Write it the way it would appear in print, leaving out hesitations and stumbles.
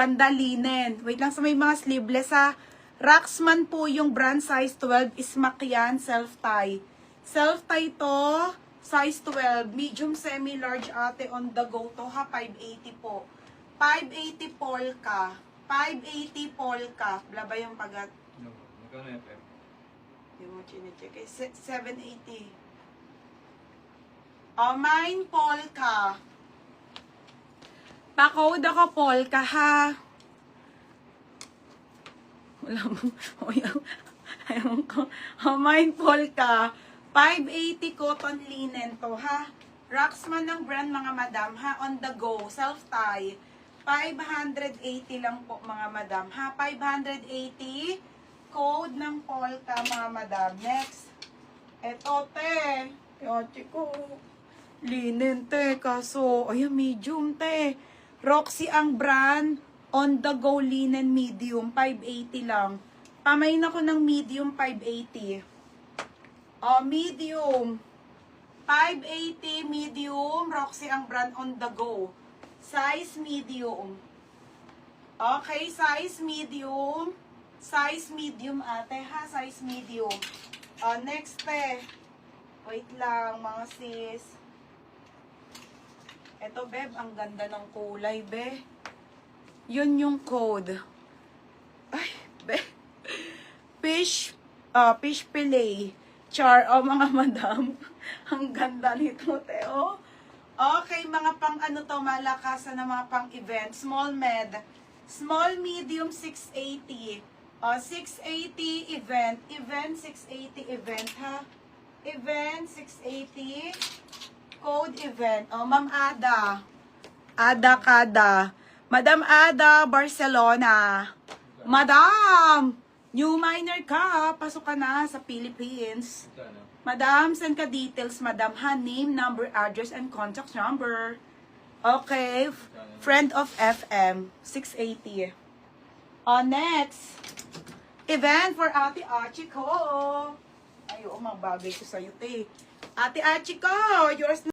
ganda linen. Wait lang sa may mga sleeveless ha. Raxman po yung brand, size 12. Smack yan, self-tie. Self-tie to, size 12. Medium, semi-large ate on the go to ha. 580 po. 580 polka. 580 polka. Wala ba yung pagat? No. Magkano FM? Hindi mo chinecheck. 780. Mine polka. Pa-code ako polka ha. Wala mo. Ayaw ko. Mine polka. 580 cotton linen to ha. Raxman ng brand mga madam ha. On the go. Self-tie. 580 lang po mga madam ha. 580. Code ng polka mga madam. Next. Eto te. Yochi ko. Linen te. Kaso, ayan medium te. Roxy ang brand. On the go linen medium. 580 lang. Pamain ako ng medium 580. Medium. 580 medium. Roxy ang brand on the go. Size medium. Okay, size medium. Size medium ate ha. Size medium. Next te. Wait lang mga sis. Eto beb, ang ganda ng kulay be. Yun yung code. Ay, be. Fish fillet. Char, mga madam. Ang ganda nito, te, oh. Okay, mga pang ano to, malakasan na mga pang event. Small med. Small, medium, 680. 680 event. Event, 680 event, ha? Event, 680. Code event. Ma'am Ada. Ada Kada. Madam Ada, Barcelona. Madam! New minor ka, pasok ka na sa Philippines. Madam, send ka details, madam ha, name, number, address, and contact number. Okay, friend of FM, 680. Next, event for Ate Achiko. Ay, magbagay ko sa'yo, te. Ate Achiko, yours na.